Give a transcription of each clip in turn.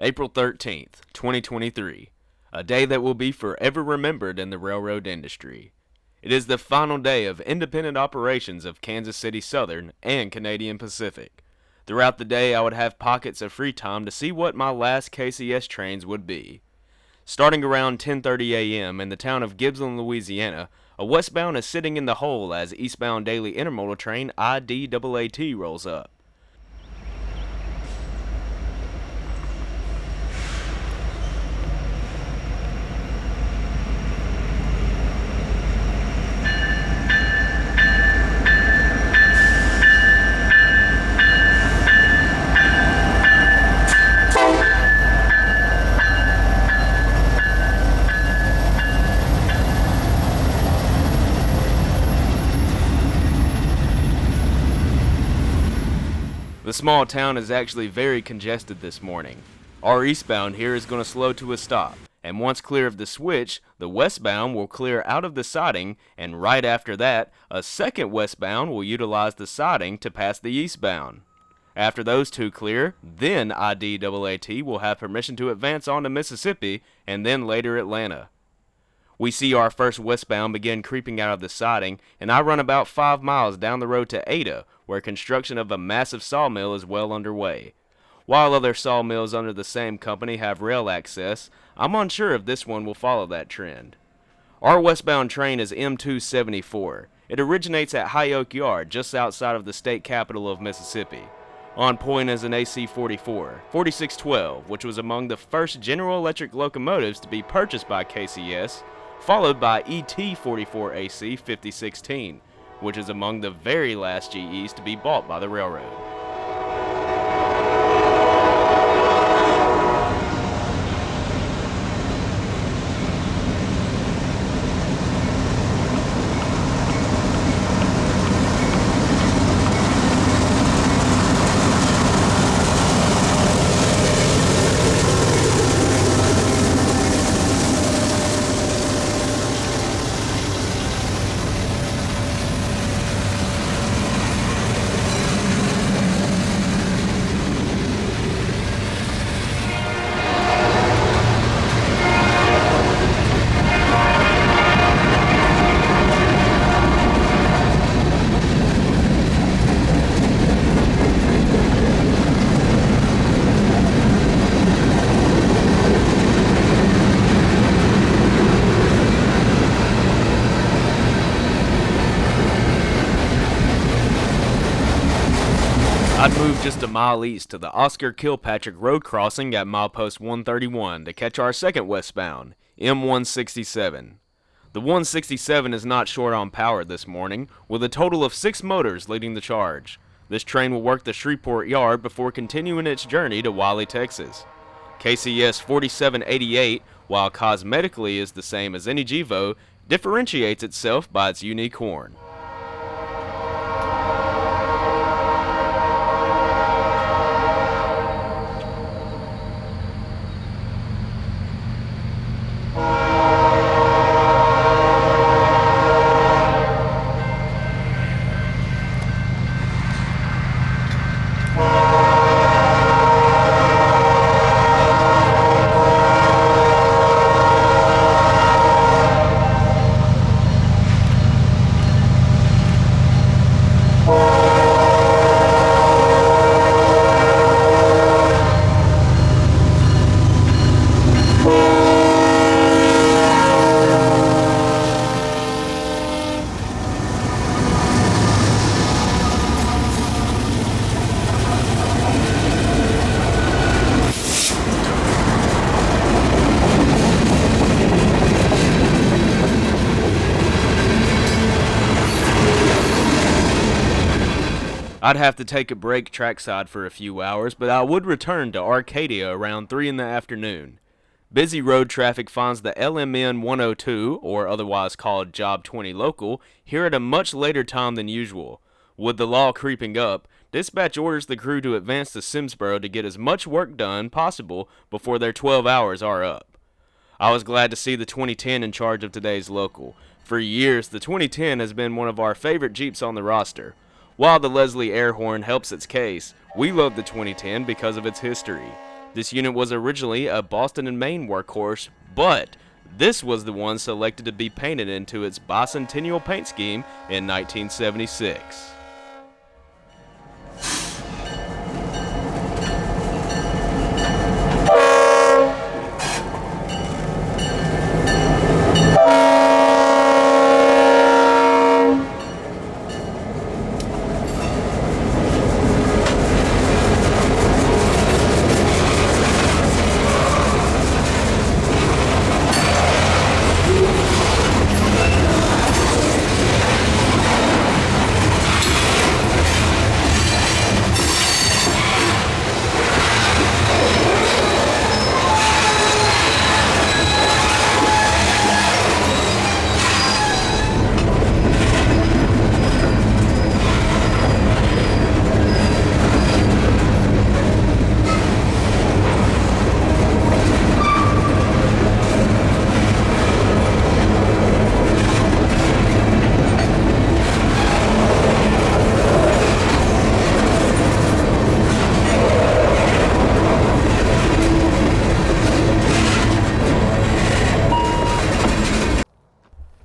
April 13th, 2023, a day that will be forever remembered in the railroad industry. It is the final day of independent operations of Kansas City Southern and Canadian Pacific. Throughout the day, I would have pockets of free time to see what my last KCS trains would be. Starting around 10:30 a.m. in the town of Gibson, Louisiana, a westbound is sitting in the hole as eastbound daily intermodal train IDAAT rolls up. The small town is actually very congested this morning. Our eastbound here is going to slow to a stop, and once clear of the switch, the westbound will clear out of the siding, and right after that, a second westbound will utilize the siding to pass the eastbound. After those two clear, then IDAAT will have permission to advance on to Mississippi, and then later Atlanta. We see our first westbound begin creeping out of the siding, and I run about 5 miles down the road to Ada, where construction of a massive sawmill is well underway. While other sawmills under the same company have rail access, I'm unsure if this one will follow that trend. Our westbound train is M274. It originates at High Oak Yard, just outside of the state capital of Mississippi. On point is an AC-44, 4612, which was among the first General Electric locomotives to be purchased by KCS, followed by ET-44AC 5016, which is among the very last GEs to be bought by the railroad. I'd move just a mile east to the Oscar Kilpatrick Road crossing at milepost 131 to catch our second westbound, M167. The 167 is not short on power this morning, with a total of 6 motors leading the charge. This train will work the Shreveport yard before continuing its journey to Wiley, Texas. KCS 4788, while cosmetically is the same as any GEVO, differentiates itself by its unique horn. I'd have to take a break trackside for a few hours, but I would return to Arcadia around 3 in the afternoon. Busy road traffic finds the LMN 102, or otherwise called Job 20 Local, here at a much later time than usual. With the law creeping up, dispatch orders the crew to advance to Simsboro to get as much work done possible before their 12 hours are up. I was glad to see the 2010 in charge of today's local. For years, the 2010 has been one of our favorite Jeeps on the roster. While the Leslie air horn helps its case, we love the 2010 because of its history. This unit was originally a Boston and Maine workhorse, but this was the one selected to be painted into its bicentennial paint scheme in 1976.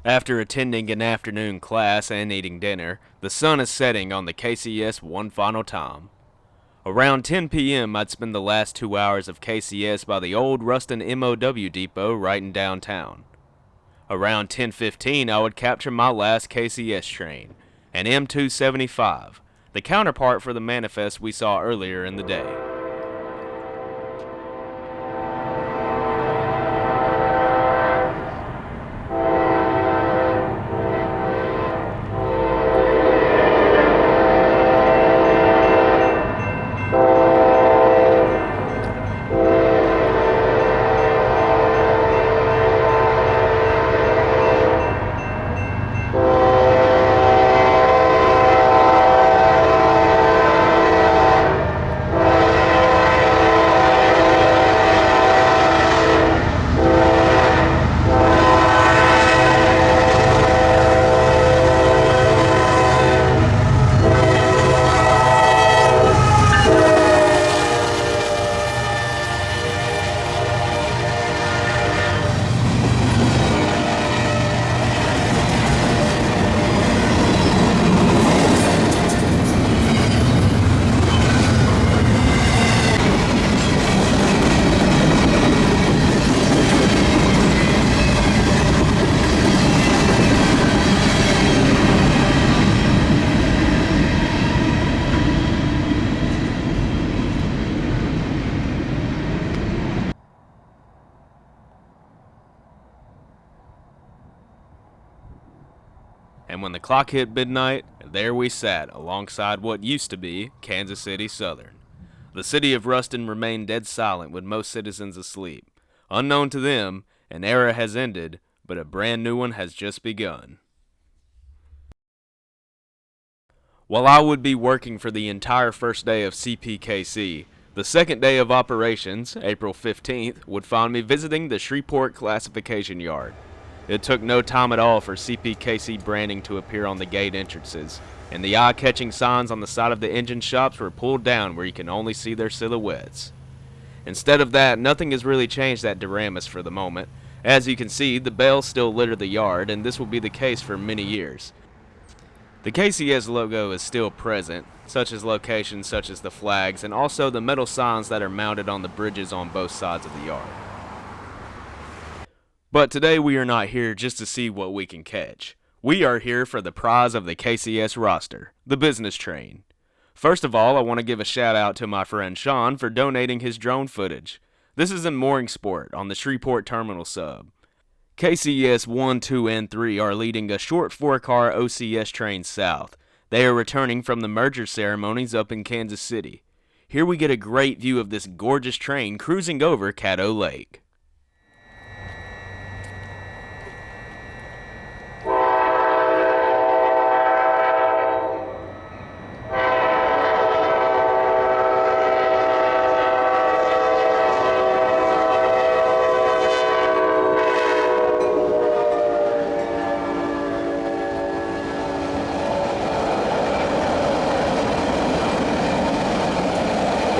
After attending an afternoon class and eating dinner, the sun is setting on the KCS one final time. Around 10 p.m. I'd spend the last 2 hours of KCS by the old Ruston MOW depot right in downtown. Around 10:15 I would capture my last KCS train, an M275, the counterpart for the manifest we saw earlier in the day. And when the clock hit midnight, there we sat alongside what used to be Kansas City Southern. The city of Ruston remained dead silent with most citizens asleep. Unknown to them, an era has ended, but a brand new one has just begun. While I would be working for the entire first day of CPKC, the second day of operations, April 15th, would find me visiting the Shreveport classification yard. It took no time at all for CPKC branding to appear on the gate entrances, and the eye-catching signs on the side of the engine shops were pulled down where you can only see their silhouettes. Instead of that, nothing has really changed at Duramus for the moment. As you can see, the bales still litter the yard, and this will be the case for many years. The KCS logo is still present, such as locations such as the flags, and also the metal signs that are mounted on the bridges on both sides of the yard. But today we are not here just to see what we can catch. We are here for the prize of the KCS roster, the business train. First of all, I want to give a shout out to my friend Sean for donating his drone footage. This is in mooring sport on the Shreveport Terminal sub. KCS 1, 2, and 3 are leading a short 4-car OCS train south. They are returning from the merger ceremonies up in Kansas City. Here we get a great view of this gorgeous train cruising over Caddo Lake.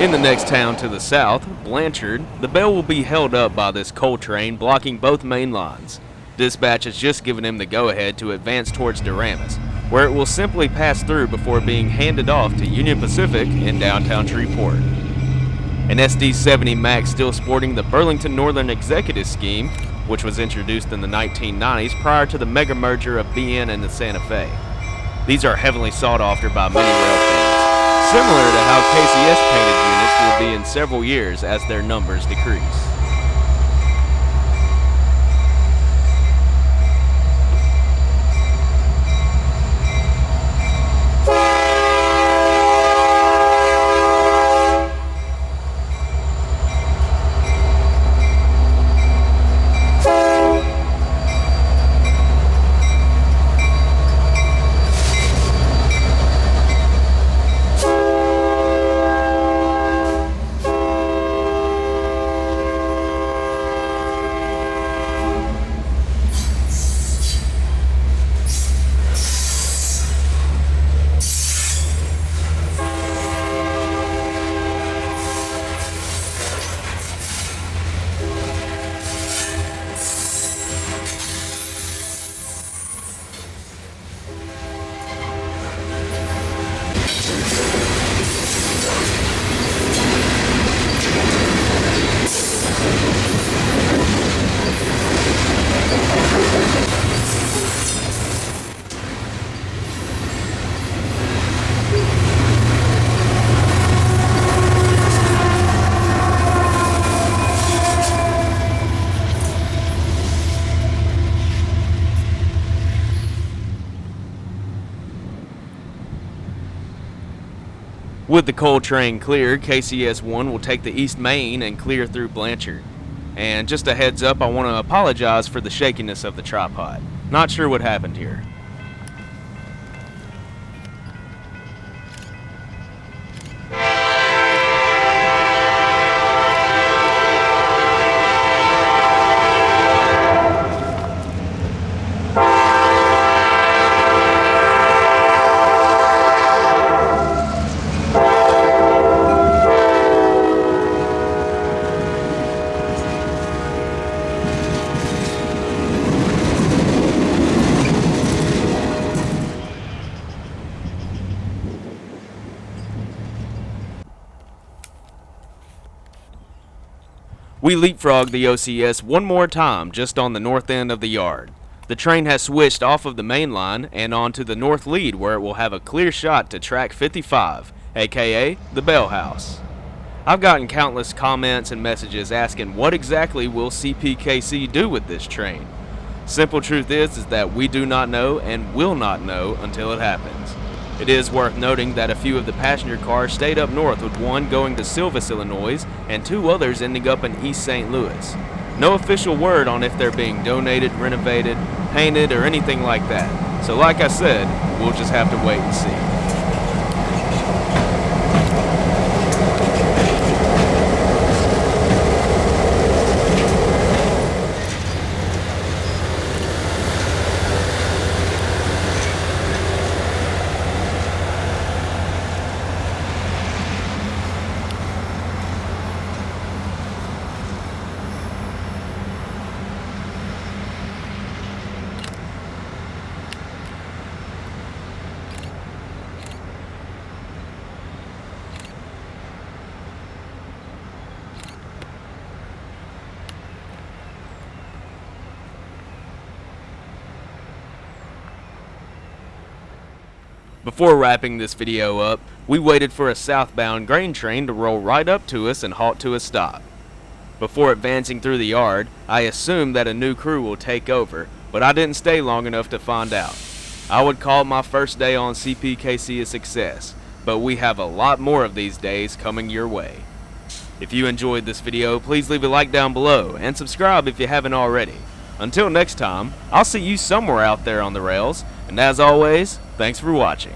In the next town to the south, Blanchard, the bell will be held up by this coal train blocking both main lines. Dispatch has just given him the go-ahead to advance towards Duramus, where it will simply pass through before being handed off to Union Pacific in downtown Shreveport. An SD-70 Max still sporting the Burlington Northern Executive Scheme, which was introduced in the 1990s prior to the mega merger of BN and the Santa Fe. These are heavily sought after by many rail fans, similar to how KCS painted units will be in several years as their numbers decrease. With the coal train clear, KCS-1 will take the East Main and clear through Blanchard. And just a heads up, I want to apologize for the shakiness of the tripod. Not sure what happened here. We leapfrogged the OCS one more time just on the north end of the yard. The train has switched off of the main line and onto the north lead where it will have a clear shot to track 55, aka the Bell House. I've gotten countless comments and messages asking what exactly will CPKC do with this train. Simple truth is that we do not know and will not know until it happens. It is worth noting that a few of the passenger cars stayed up north, with one going to Silvis, Illinois, and two others ending up in East St. Louis. No official word on if they're being donated, renovated, painted, or anything like that. So like I said, we'll just have to wait and see. Before wrapping this video up, we waited for a southbound grain train to roll right up to us and halt to a stop. Before advancing through the yard, I assumed that a new crew will take over, but I didn't stay long enough to find out. I would call my first day on CPKC a success, but we have a lot more of these days coming your way. If you enjoyed this video, please leave a like down below and subscribe if you haven't already. Until next time, I'll see you somewhere out there on the rails, and as always, thanks for watching.